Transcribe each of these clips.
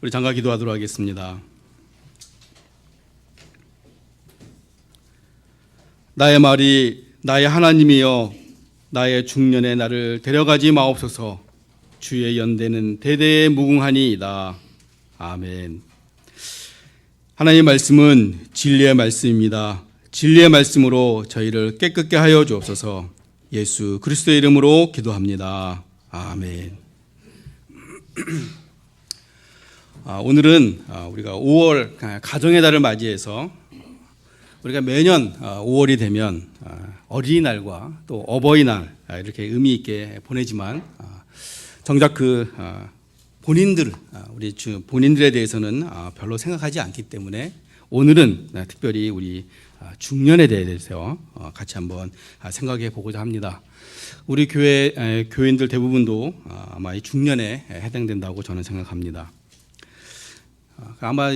우리 잠깐 기도하도록 하겠습니다. 나의 말이 나의 하나님이여 나의 중년에 나를 데려가지 마옵소서. 주의 연대는 대대에 무궁하니이다. 아멘. 하나님의 말씀은 진리의 말씀입니다. 진리의 말씀으로 저희를 깨끗게 하여 주옵소서. 예수 그리스도의 이름으로 기도합니다. 아멘. 오늘은 우리가 5월 가정의 달을 맞이해서 우리가 매년 5월이 되면 어린이날과 또 어버이날 이렇게 의미 있게 보내지만 정작 우리 본인들에 대해서는 별로 생각하지 않기 때문에 오늘은 특별히 우리 중년에 대해서 같이 한번 생각해 보고자 합니다. 우리 교회 교인들 대부분도 아마 이 중년에 해당된다고 저는 생각합니다. 아마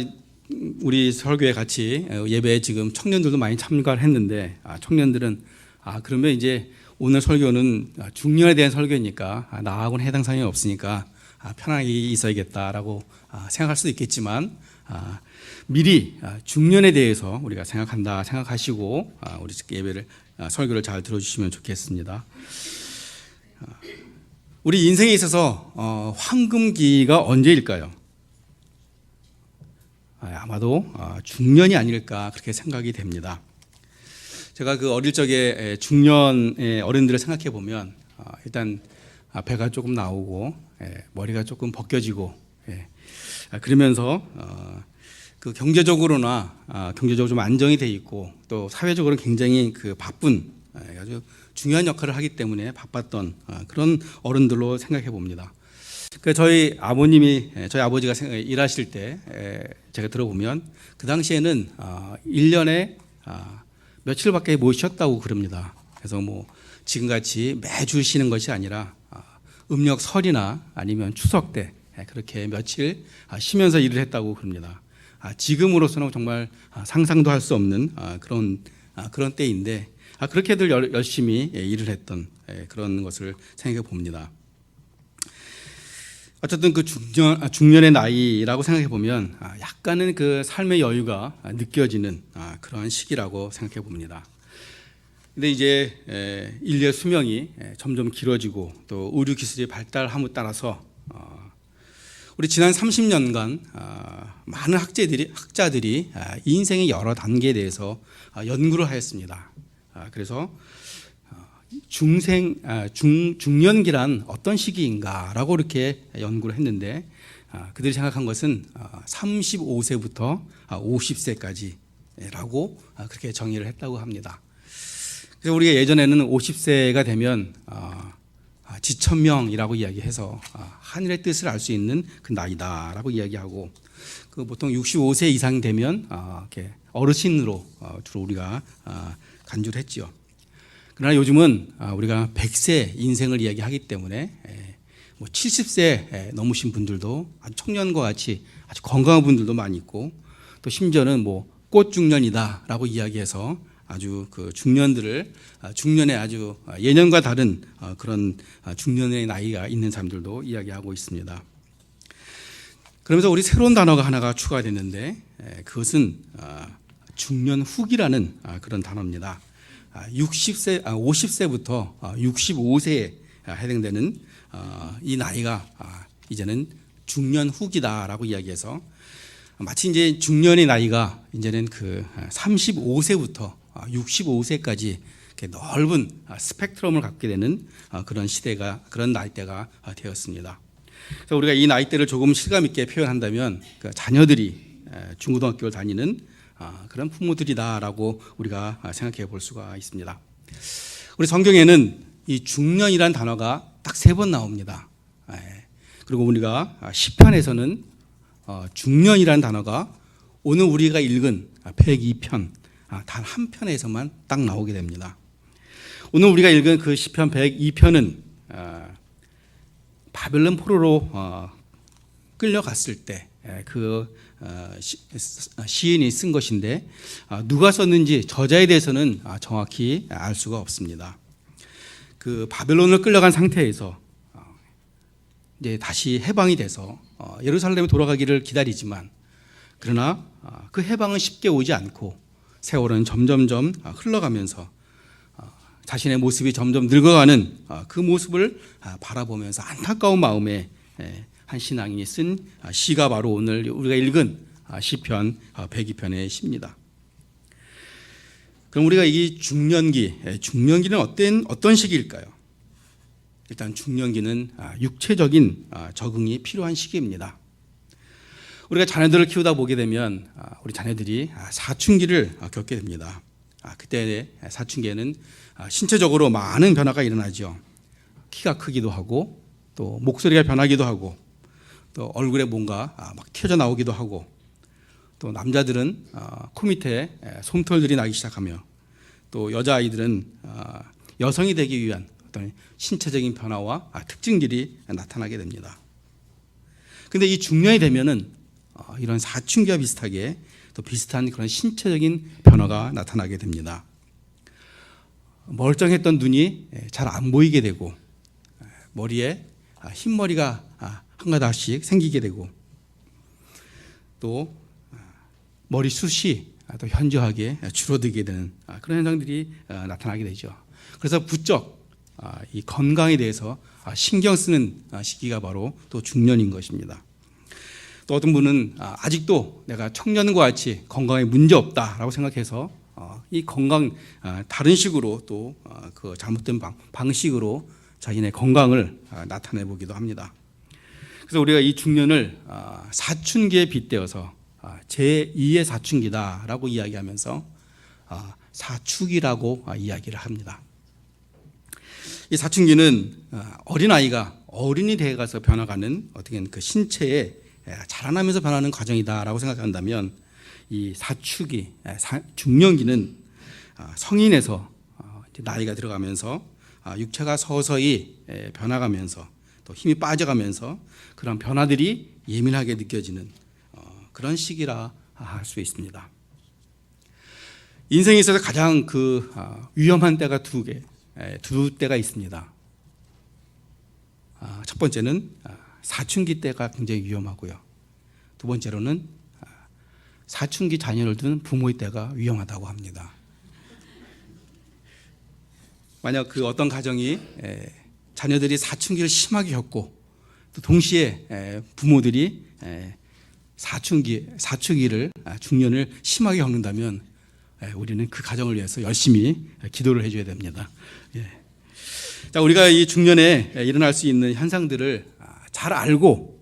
우리 설교에 같이 예배에 지금 청년들도 많이 참가를 했는데 청년들은 그러면 이제 오늘 설교는 중년에 대한 설교니까 나하고는 해당 사항이 없으니까 편하게 있어야겠다라고 생각할 수도 있겠지만 미리 중년에 대해서 우리가 생각하시고 우리 예배를 설교를 잘 들어주시면 좋겠습니다. 우리 인생에 있어서 황금기가 언제일까요? 아마도 중년이 아닐까 그렇게 생각이 됩니다. 제가 그 어릴 적에 중년의 어른들을 생각해 보면 일단 배가 조금 나오고 머리가 조금 벗겨지고 그러면서 그 경제적으로 좀 안정이 돼 있고 또 사회적으로 굉장히 그 바쁜 아주 중요한 역할을 하기 때문에 바빴던 그런 어른들로 생각해 봅니다. 저희 아버지가 일하실 때 제가 들어보면 그 당시에는 1년에 며칠밖에 못 쉬었다고 그럽니다. 그래서 뭐 지금같이 매주 쉬는 것이 아니라 음력 설이나 아니면 추석 때 그렇게 며칠 쉬면서 일을 했다고 그럽니다. 지금으로서는 정말 상상도 할 수 없는 그런 때인데 그렇게들 열심히 일을 했던 그런 것을 생각해 봅니다. 어쨌든 그 중년의 나이라고 생각해 보면 약간은 그 삶의 여유가 느껴지는 그런 시기라고 생각해 봅니다. 근데 이제 인류의 수명이 점점 길어지고 또 의료 기술이 발달함에 따라서 우리 지난 30년간 많은 학자들이 인생의 여러 단계에 대해서 연구를 하였습니다. 그래서 중년기란 어떤 시기인가라고 이렇게 연구를 했는데 그들이 생각한 것은 35세부터 50세까지라고 그렇게 정의를 했다고 합니다. 그래서 우리가 예전에는 50세가 되면 지천명이라고 이야기해서 하늘의 뜻을 알 수 있는 그 나이다라고 이야기하고 그 보통 65세 이상 되면 이렇게 어르신으로 주로 우리가 간주를 했지요. 그러나 요즘은 우리가 100세 인생을 이야기하기 때문에 70세 넘으신 분들도 아주 청년과 같이 아주 건강한 분들도 많이 있고 또 심지어는 꽃중년이다라고 이야기해서 아주 그 중년에 아주 예년과 다른 그런 중년의 나이가 있는 사람들도 이야기하고 있습니다. 그러면서 우리 새로운 단어가 하나가 추가됐는데 그것은 중년 후기라는 그런 단어입니다. 50세부터 65세에 해당되는 이 나이가 이제는 중년 후기다라고 이야기해서 마치 이제 중년의 나이가 이제는 그 35세부터 65세까지 넓은 스펙트럼을 갖게 되는 그런 나이대가 되었습니다. 그래서 우리가 이 나이대를 조금 실감 있게 표현한다면 자녀들이 중고등학교를 다니는 그런 부모들이다라고 우리가 생각해 볼 수가 있습니다. 우리 성경에는 이 중년이라는 단어가 딱 3번 나옵니다. 그리고 우리가 시편에서는 중년이라는 단어가 오늘 우리가 읽은 102편 단 한 편에서만 딱 나오게 됩니다. 오늘 우리가 읽은 그 시편 102편은 바벨론 포로로 끌려갔을 때 그 시인이 쓴 것인데 누가 썼는지 저자에 대해서는 정확히 알 수가 없습니다. 그 바벨론을 끌려간 상태에서 이제 다시 해방이 돼서 예루살렘에 돌아가기를 기다리지만 그러나 그 해방은 쉽게 오지 않고 세월은 점점점 흘러가면서 자신의 모습이 점점 늙어가는 그 모습을 바라보면서 안타까운 마음에 한 신앙인이 쓴 시가 바로 오늘 우리가 읽은 시편 102편의 시입니다. 그럼 우리가 이 중년기는 어떤 시기일까요? 일단 중년기는 육체적인 적응이 필요한 시기입니다. 우리가 자녀들을 키우다 보게 되면 우리 자녀들이 사춘기를 겪게 됩니다. 그때 사춘기에는 신체적으로 많은 변화가 일어나죠. 키가 크기도 하고 또 목소리가 변하기도 하고 또 얼굴에 뭔가 막 튀어져 나오기도 하고 또 남자들은 코 밑에 솜털들이 나기 시작하며 또 여자아이들은 여성이 되기 위한 어떤 신체적인 변화와 특징들이 나타나게 됩니다. 그런데 이 중년이 되면은 이런 사춘기와 비슷하게 또 비슷한 그런 신체적인 변화가 나타나게 됩니다. 멀쩡했던 눈이 잘 안 보이게 되고 머리에 흰머리가 한 가닥씩 생기게 되고 또 머리숱이 또 현저하게 줄어들게 되는 그런 현상들이 나타나게 되죠. 그래서 부쩍 이 건강에 대해서 신경 쓰는 시기가 바로 또 중년인 것입니다. 또 어떤 분은 아직도 내가 청년과 같이 건강에 문제 없다라고 생각해서 이 건강 다른 식으로 또 그 잘못된 방식으로 자신의 건강을 나타내 보기도 합니다. 그래서 우리가 이 중년을 사춘기에 빗대어서 제2의 사춘기다라고 이야기하면서 사축이라고 이야기를 합니다. 이 사춘기는 어린아이가 어른이 되어 가서 변화가는 어떻게 그 신체에 자라나면서 변하는 과정이다라고 생각한다면 이 사축이 중년기는 성인에서 나이가 들어가면서 육체가 서서히 변화가면서 또 힘이 빠져가면서 그런 변화들이 예민하게 느껴지는 그런 시기라 할 수 있습니다. 인생에 있어서 가장 그 위험한 때가 두 때가 있습니다. 첫 번째는 사춘기 때가 굉장히 위험하고요. 두 번째로는 사춘기 자녀를 둔 부모의 때가 위험하다고 합니다. 만약 그 어떤 가정이 자녀들이 사춘기를 심하게 겪고 또 동시에 부모들이 사춘기를 중년을 심하게 겪는다면 우리는 그 가정을 위해서 열심히 기도를 해줘야 됩니다. 자, 우리가 이 중년에 일어날 수 있는 현상들을 잘 알고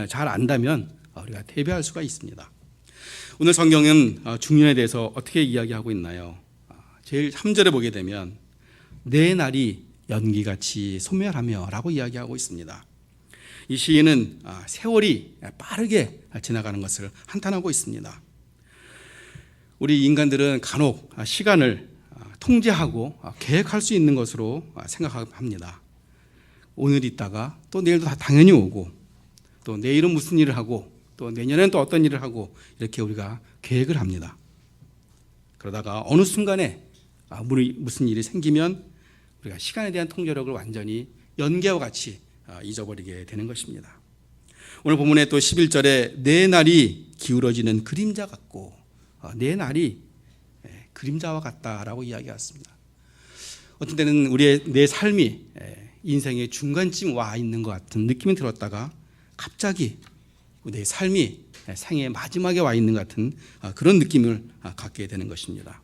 잘 안다면 우리가 대비할 수가 있습니다. 오늘 성경은 중년에 대해서 어떻게 이야기하고 있나요? 제일 3절에 보게 되면 내 날이 연기같이 소멸하며 라고 이야기하고 있습니다. 이 시인은 세월이 빠르게 지나가는 것을 한탄하고 있습니다. 우리 인간들은 간혹 시간을 통제하고 계획할 수 있는 것으로 생각합니다. 오늘 있다가 또 내일도 다 당연히 오고 또 내일은 무슨 일을 하고 또 내년엔 또 어떤 일을 하고 이렇게 우리가 계획을 합니다. 그러다가 어느 순간에 무슨 일이 생기면 우리가 시간에 대한 통제력을 완전히 연기와 같이 잊어버리게 되는 것입니다. 오늘 본문에 또 11절에 내 날이 기울어지는 그림자 같고 내 날이 그림자와 같다라고 이야기했습니다. 어떤 때는 내 삶이 인생의 중간쯤 와 있는 것 같은 느낌이 들었다가 갑자기 내 삶이 생의 마지막에 와 있는 것 같은 그런 느낌을 갖게 되는 것입니다.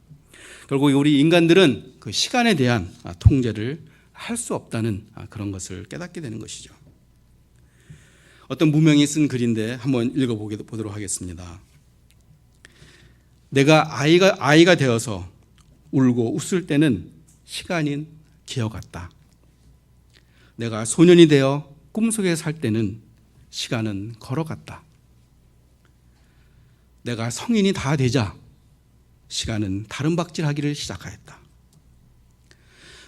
결국 우리 인간들은 그 시간에 대한 통제를 할 수 없다는 그런 것을 깨닫게 되는 것이죠. 어떤 무명이 쓴 글인데 한번 읽어보도록 하겠습니다. 내가 아이가 되어서 울고 웃을 때는 시간이 기어갔다. 내가 소년이 되어 꿈속에 살 때는 시간은 걸어갔다. 내가 성인이 다 되자 시간은 다름박질하기를 시작하였다.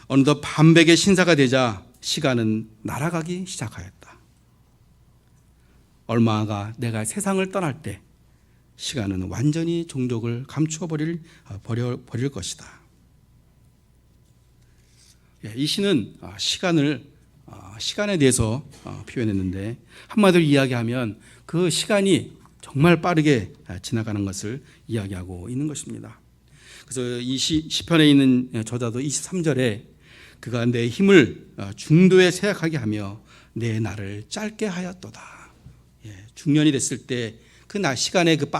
어느덧 반백의 신사가 되자 시간은 날아가기 시작하였다. 얼마가 내가 세상을 떠날 때 시간은 완전히 종족을 감추어 버릴 것이다. 이 시는 시간을 시간에 대해서 표현했는데 한마디로 이야기하면 그 시간이 정말 빠르게 지나가는 것을 이야기하고 있는 것입니다. 그래서 이 시편에 있는 저자도 23절에 그가 내 힘을 중도에 쇠약하게 하며 내 날을 짧게 하였도다. 중년이 됐을 때 그 시간의 그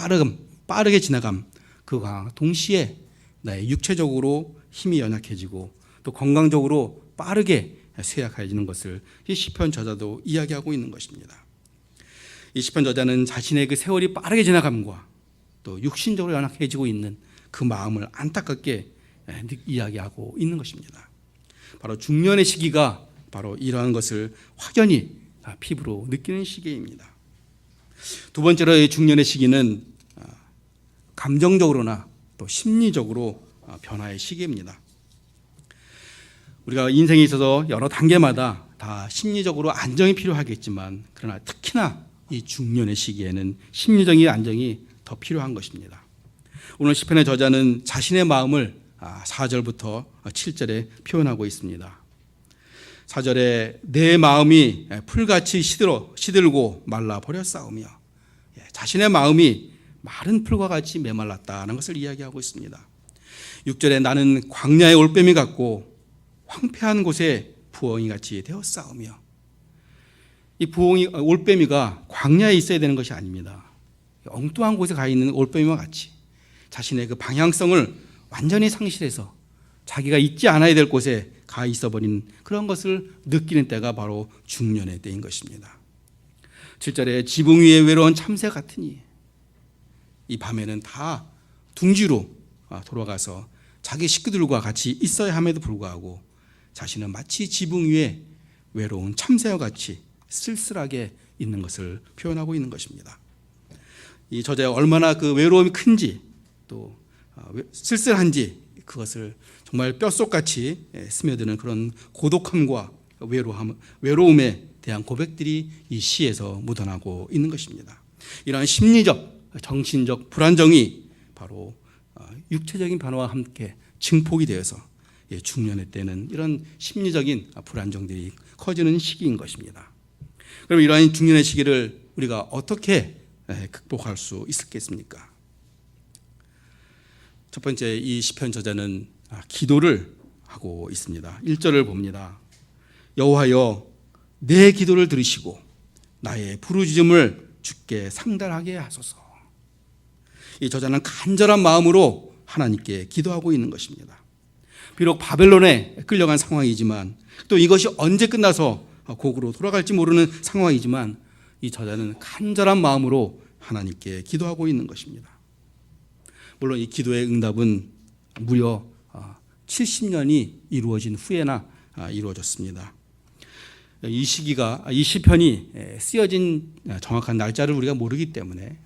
빠르게 지나감, 그와 동시에 나의 육체적으로 힘이 연약해지고 또 건강적으로 빠르게 쇠약해지는 것을 이 시편 저자도 이야기하고 있는 것입니다. 이 시편 저자는 자신의 그 세월이 빠르게 지나감과 또 육신적으로 연약해지고 있는 그 마음을 안타깝게 이야기하고 있는 것입니다. 바로 중년의 시기가 바로 이러한 것을 확연히 피부로 느끼는 시기입니다. 두 번째로 이 중년의 시기는 감정적으로나 또 심리적으로 변화의 시기입니다. 우리가 인생에 있어서 여러 단계마다 다 심리적으로 안정이 필요하겠지만 그러나 특히나 이 중년의 시기에는 심리적인 안정이 더 필요한 것입니다. 오늘 시편의 저자는 자신의 마음을 4절부터 7절에 표현하고 있습니다. 4절에 내 마음이 풀같이 시들고 말라 버렸사오며, 자신의 마음이 마른 풀과 같이 메말랐다는 것을 이야기하고 있습니다. 6절에 나는 광야의 올빼미 같고 황폐한 곳에 부엉이 같이 되었사오며, 이 부엉이 올빼미가 광야에 있어야 되는 것이 아닙니다. 엉뚱한 곳에 가 있는 올빼미와 같이 자신의 그 방향성을 완전히 상실해서 자기가 있지 않아야 될 곳에 가 있어버린 그런 것을 느끼는 때가 바로 중년의 때인 것입니다. 7절에 지붕 위에 외로운 참새 같으니, 이 밤에는 다 둥지로 돌아가서 자기 식구들과 같이 있어야 함에도 불구하고 자신은 마치 지붕 위에 외로운 참새와 같이 쓸쓸하게 있는 것을 표현하고 있는 것입니다. 이 저자의 얼마나 그 외로움이 큰지 또 쓸쓸한지 그것을 정말 뼛속같이 스며드는 그런 고독함과 외로움에 대한 고백들이 이 시에서 묻어나고 있는 것입니다. 이러한 심리적, 정신적 불안정이 바로 육체적인 변화와 함께 증폭이 되어서 중년의 때는 이런 심리적인 불안정들이 커지는 시기인 것입니다. 그럼 이러한 중년의 시기를 우리가 어떻게 극복할 수 있겠습니까? 첫 번째, 이 시편 저자는 기도를 하고 있습니다. 1절을 봅니다. 여호와여 내 기도를 들으시고 나의 부르짖음을 주께 상달하게 하소서. 이 저자는 간절한 마음으로 하나님께 기도하고 있는 것입니다. 비록 바벨론에 끌려간 상황이지만 또 이것이 언제 끝나서 고국으로 돌아갈지 모르는 상황이지만 이 저자는 간절한 마음으로 하나님께 기도하고 있는 것입니다. 물론 이 기도의 응답은 무려 70년이 이루어진 후에나 이루어졌습니다. 이 시편이 쓰여진 정확한 날짜를 우리가 모르기 때문에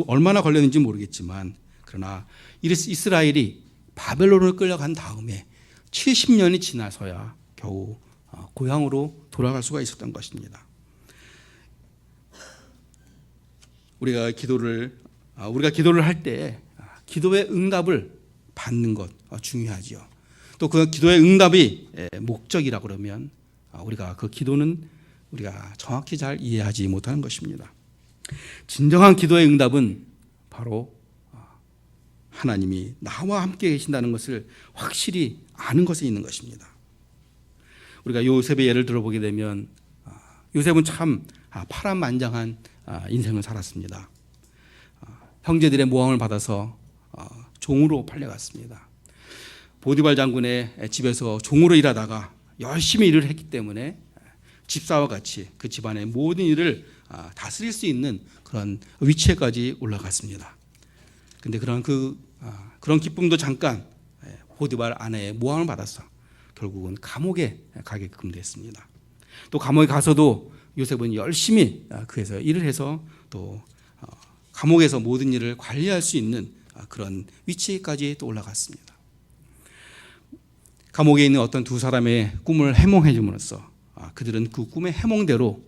얼마나 걸렸는지 모르겠지만, 그러나 이스라엘이 바벨론을 끌려간 다음에 70년이 지나서야 겨우 고향으로 돌아갈 수가 있었던 것입니다. 우리가 기도를 할 때 기도의 응답을 받는 것 중요하지요. 또 그 기도의 응답이 목적이라 그러면 우리가 그 기도는 우리가 정확히 잘 이해하지 못하는 것입니다. 진정한 기도의 응답은 바로 하나님이 나와 함께 계신다는 것을 확실히 아는 것에 있는 것입니다. 우리가 요셉의 예를 들어보게 되면 요셉은 참 파란만장한 인생을 살았습니다. 형제들의 모함을 받아서 종으로 팔려갔습니다. 보디발 장군의 집에서 종으로 일하다가 열심히 일을 했기 때문에 집사와 같이 그 집안의 모든 일을 다스릴 수 있는 그런 위치에까지 올라갔습니다. 그런데 그런 기쁨도 잠깐 보디발 아내의 모함을 받아서 결국은 감옥에 가게끔 됐습니다. 또 감옥에 가서도 요셉은 열심히 그에서 일을 해서 또 감옥에서 모든 일을 관리할 수 있는 그런 위치까지 또 올라갔습니다. 감옥에 있는 어떤 두 사람의 꿈을 해몽해 줌으로써 그들은 그 꿈의 해몽대로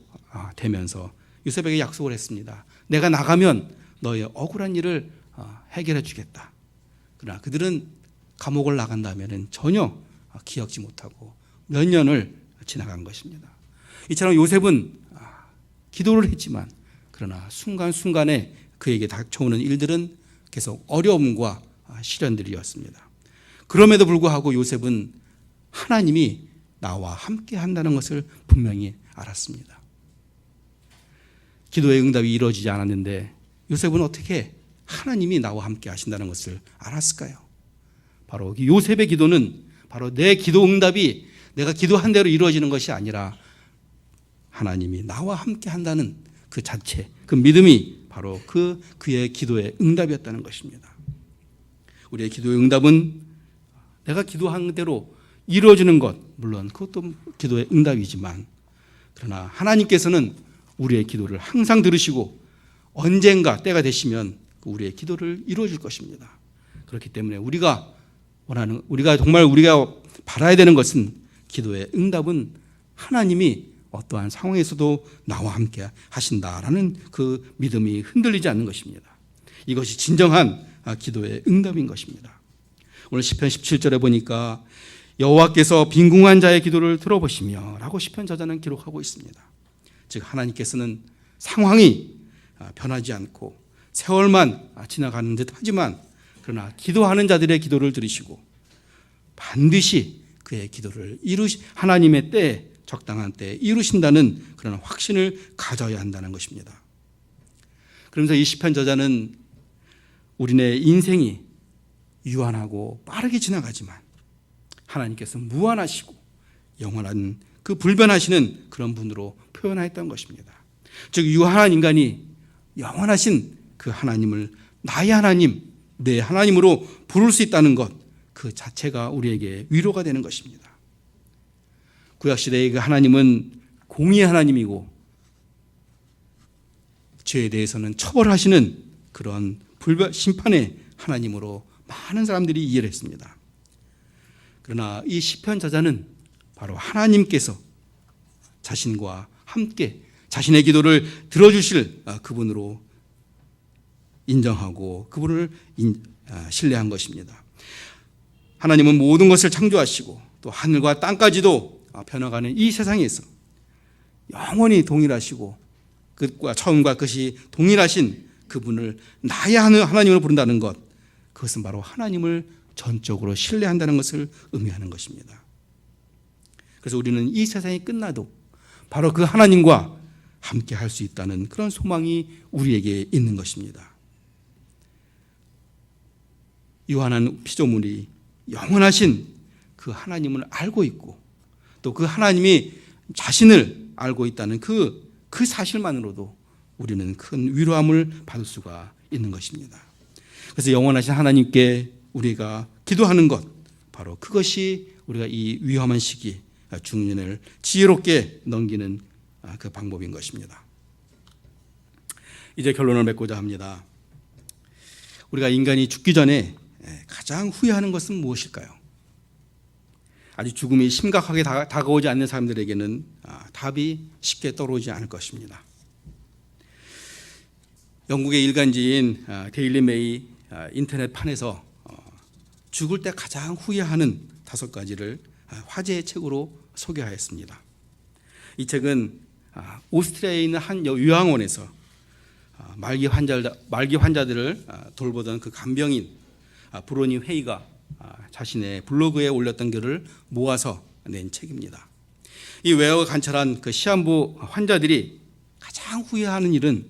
되면서 요셉에게 약속을 했습니다. 내가 나가면 너의 억울한 일을 해결해 주겠다. 그러나 그들은 감옥을 나간다면 전혀 기억지 못하고 몇 년을 지나간 것입니다. 이처럼 요셉은 기도를 했지만 그러나 순간순간에 그에게 닥쳐오는 일들은 계속 어려움과 시련들이었습니다. 그럼에도 불구하고 요셉은 하나님이 나와 함께 한다는 것을 분명히 알았습니다. 기도의 응답이 이루어지지 않았는데 요셉은 어떻게 하나님이 나와 함께 하신다는 것을 알았을까요? 바로 요셉의 기도는 바로 내 기도 응답이 내가 기도한 대로 이루어지는 것이 아니라 하나님이 나와 함께 한다는 그 자체, 그 믿음이 바로 그의 기도의 응답이었다는 것입니다. 우리의 기도의 응답은 내가 기도한 대로 이루어지는 것, 물론 그것도 기도의 응답이지만 그러나 하나님께서는 우리의 기도를 항상 들으시고 언젠가 때가 되시면 우리의 기도를 이루어 줄 것입니다. 그렇기 때문에 우리가 정말 우리가 바라야 되는 것은 기도의 응답은 하나님이 어떠한 상황에서도 나와 함께 하신다라는 그 믿음이 흔들리지 않는 것입니다. 이것이 진정한 기도의 응답인 것입니다. 오늘 시편 17절에 보니까 여호와께서 빈궁한 자의 기도를 들어보시며 라고 시편 저자는 기록하고 있습니다. 즉 하나님께서는 상황이 변하지 않고 세월만 지나가는 듯 하지만 그러나 기도하는 자들의 기도를 들으시고 반드시 그의 기도를 하나님의 때에 적당한 때에 이루신다는 그런 확신을 가져야 한다는 것입니다. 그러면서 이 시편 저자는 우리네 인생이 유한하고 빠르게 지나가지만 하나님께서 무한하시고 영원한 그 불변하시는 그런 분으로 표현하였던 것입니다. 즉 유한한 인간이 영원하신 그 하나님을 나의 하나님, 내 하나님으로 부를 수 있다는 것, 그 자체가 우리에게 위로가 되는 것입니다. 구약시대의 그 하나님은 공의의 하나님이고 죄에 대해서는 처벌하시는 그런 심판의 하나님으로 많은 사람들이 이해를 했습니다. 그러나 이 시편 저자는 바로 하나님께서 자신과 함께 자신의 기도를 들어주실 그분으로 인정하고 그분을 신뢰한 것입니다. 하나님은 모든 것을 창조하시고 또 하늘과 땅까지도 변화가는 이 세상에서 영원히 동일하시고 끝과 처음과 끝이 동일하신 그분을 나의 하나님으로 부른다는 것, 그것은 바로 하나님을 전적으로 신뢰한다는 것을 의미하는 것입니다. 그래서 우리는 이 세상이 끝나도 바로 그 하나님과 함께 할 수 있다는 그런 소망이 우리에게 있는 것입니다. 유한한 피조물이 영원하신 그 하나님을 알고 있고 또 그 하나님이 자신을 알고 있다는 그 사실만으로도 우리는 큰 위로함을 받을 수가 있는 것입니다. 그래서 영원하신 하나님께 우리가 기도하는 것, 바로 그것이 우리가 이 위험한 시기 중년을 지혜롭게 넘기는 그 방법인 것입니다. 이제 결론을 맺고자 합니다. 우리가 인간이 죽기 전에 가장 후회하는 것은 무엇일까요? 아직 죽음이 심각하게 다가오지 않는 사람들에게는 답이 쉽게 떠오르지 않을 것입니다. 영국의 일간지인 데일리 메이 인터넷판에서 죽을 때 가장 후회하는 5가지를 화제의 책으로 소개하였습니다. 이 책은 오스트리아에 있는 한 요양원에서 말기 환자들을 돌보던 그 간병인 브로니 회의가 자신의 블로그에 올렸던 글을 모아서 낸 책입니다. 이 외워 관찰한 그 시한부 환자들이 가장 후회하는 일은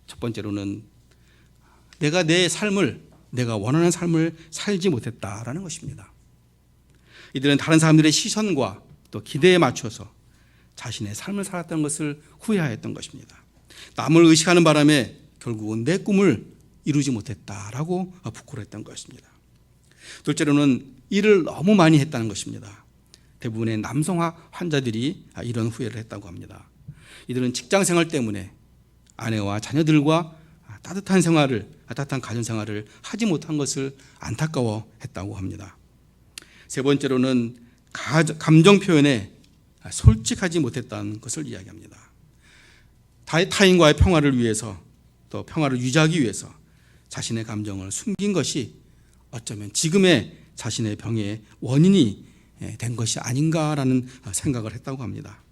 첫 번째로는 내가 내가 원하는 삶을 살지 못했다라는 것입니다. 이들은 다른 사람들의 시선과 또 기대에 맞춰서 자신의 삶을 살았던 것을 후회하였던 것입니다. 남을 의식하는 바람에 결국은 내 꿈을 이루지 못했다라고 부끄러워했던 것입니다. 둘째로는 일을 너무 많이 했다는 것입니다. 대부분의 남성 환자들이 이런 후회를 했다고 합니다. 이들은 직장 생활 때문에 아내와 자녀들과 따뜻한 가정 생활을 하지 못한 것을 안타까워했다고 합니다. 세 번째로는 감정 표현에 솔직하지 못했다는 것을 이야기합니다. 타인과의 평화를 위해서 또 평화를 유지하기 위해서 자신의 감정을 숨긴 것이 어쩌면 지금의 자신의 병의 원인이 된 것이 아닌가라는 생각을 했다고 합니다.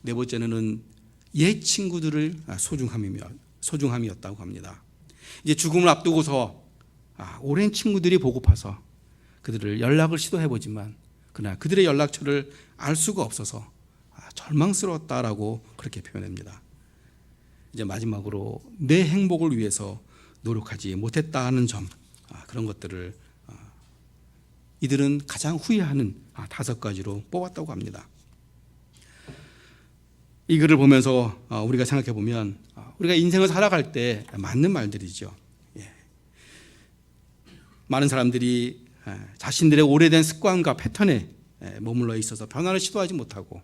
네 번째는 옛 친구들을 소중함이었다고 합니다. 이제 죽음을 앞두고서 오랜 친구들이 보고파서 그들을 연락을 시도해보지만 그러나 그들의 연락처를 알 수가 없어서 절망스러웠다라고 그렇게 표현합니다. 이제 마지막으로 내 행복을 위해서 노력하지 못했다는 점, 그런 것들을 이들은 가장 후회하는 5가지로 뽑았다고 합니다. 이 글을 보면서 우리가 생각해 보면 우리가 인생을 살아갈 때 맞는 말들이죠. 많은 사람들이 자신들의 오래된 습관과 패턴에 머물러 있어서 변화를 시도하지 못하고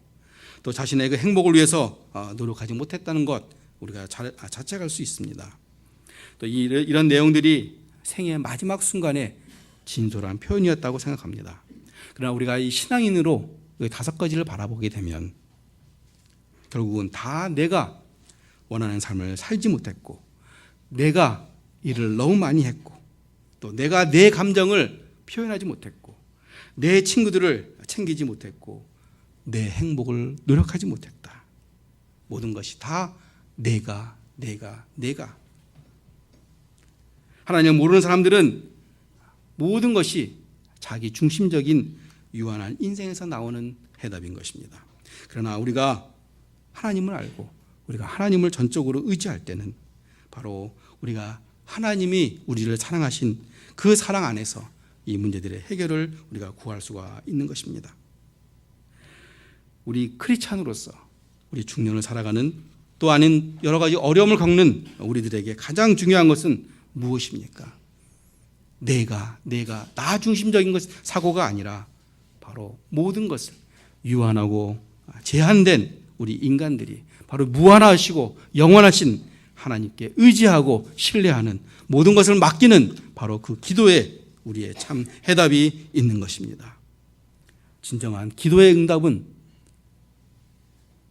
또 자신의 그 행복을 위해서 노력하지 못했다는 것 우리가 자책할 수 있습니다. 또 이런 내용들이 생애의 마지막 순간에 진솔한 표현이었다고 생각합니다. 그러나 우리가 이 신앙인으로 5가지를 바라보게 되면 결국은 다 내가 원하는 삶을 살지 못했고 내가 일을 너무 많이 했고 또 내가 내 감정을 표현하지 못했고 내 친구들을 챙기지 못했고 내 행복을 노력하지 못했다. 모든 것이 다 내가. 하나님을 모르는 사람들은 모든 것이 자기 중심적인 유한한 인생에서 나오는 해답인 것입니다. 그러나 우리가 하나님을 알고 우리가 하나님을 전적으로 의지할 때는 바로 우리가 하나님이 우리를 사랑하신 그 사랑 안에서 이 문제들의 해결을 우리가 구할 수가 있는 것입니다. 우리 크리스찬으로서 우리 중년을 살아가는 또 아닌 여러 가지 어려움을 겪는 우리들에게 가장 중요한 것은 무엇입니까? 나 중심적인 사고가 아니라 바로 모든 것을 유한하고 제한된 우리 인간들이 바로 무한하시고 영원하신 하나님께 의지하고 신뢰하는 모든 것을 맡기는 바로 그 기도에 우리의 참 해답이 있는 것입니다. 진정한 기도의 응답은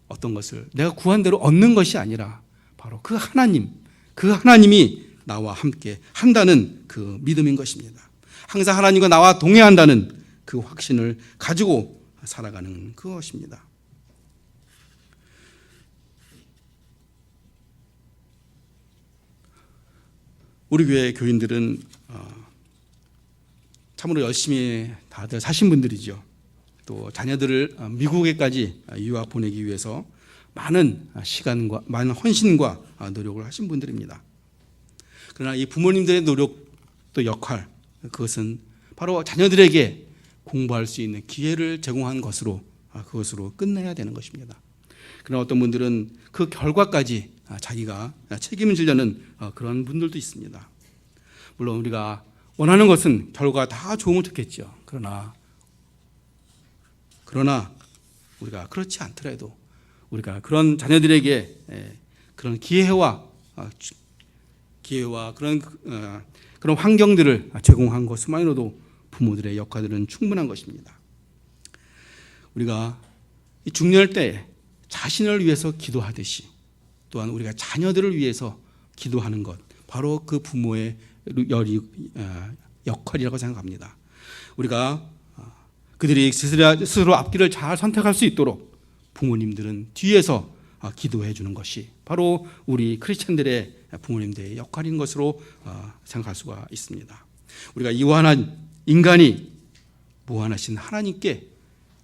어떤 것을 내가 구한 대로 얻는 것이 아니라 바로 그 하나님이 나와 함께 한다는 그 믿음인 것입니다. 항상 하나님과 나와 동행한다는 그 확신을 가지고 살아가는 그것입니다. 우리 교회 교인들은 참으로 열심히 다들 사신 분들이죠. 또 자녀들을 미국에까지 유학 보내기 위해서 많은 시간과 많은 헌신과 노력을 하신 분들입니다. 그러나 이 부모님들의 노력 또 역할, 그것은 바로 자녀들에게 공부할 수 있는 기회를 제공한 그것으로 끝내야 되는 것입니다. 그러나 어떤 분들은 그 결과까지 자기가 책임을 지려는 그런 분들도 있습니다. 물론 우리가 원하는 것은 결과가 다 좋으면 좋겠죠. 그러나 우리가 그렇지 않더라도 우리가 그런 자녀들에게 그런 기회와 그런 환경들을 제공한 것만으로도 부모들의 역할들은 충분한 것입니다. 우리가 중년할 때 자신을 위해서 기도하듯이 또한 우리가 자녀들을 위해서 기도하는 것, 바로 그 부모의 역할이라고 생각합니다. 우리가 그들이 스스로 앞길을 잘 선택할 수 있도록 부모님들은 뒤에서 기도해 주는 것이 바로 우리 크리스천들의 부모님들의 역할인 것으로 생각할 수가 있습니다. 우리가 유한한 인간이 무한하신 하나님께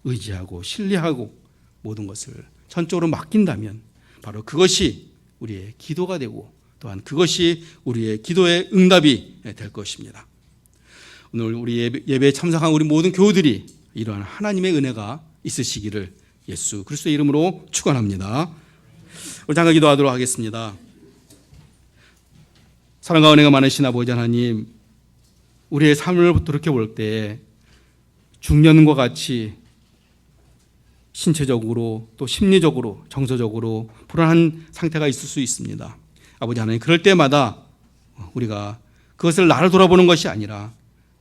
의지하고 신뢰하고 모든 것을 전적으로 맡긴다면 바로 그것이 우리의 기도가 되고 또한 그것이 우리의 기도의 응답이 될 것입니다. 오늘 우리 예배에 참석한 우리 모든 교우들이 이러한 하나님의 은혜가 있으시기를 예수 그리스도의 이름으로 축원합니다. 우리 잠깐 기도하도록 하겠습니다. 사랑과 은혜가 많으신 아버지 하나님, 우리의 삶을 돌이켜볼 때 중년과 같이 신체적으로 또 심리적으로 정서적으로 불안한 상태가 있을 수 있습니다. 아버지 하나님, 그럴 때마다 우리가 그것을 나를 돌아보는 것이 아니라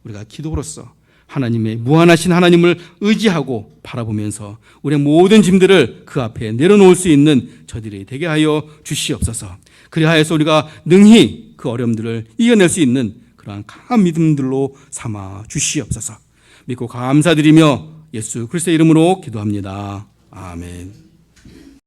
우리가 기도로서 하나님의 무한하신 하나님을 의지하고 바라보면서 우리의 모든 짐들을 그 앞에 내려놓을 수 있는 저들이 되게 하여 주시옵소서. 그리하여서 우리가 능히 그 어려움들을 이겨낼 수 있는 그러한 강한 믿음들로 삼아 주시옵소서. 믿고 감사드리며 예수 그리스도의 이름으로 기도합니다. 아멘.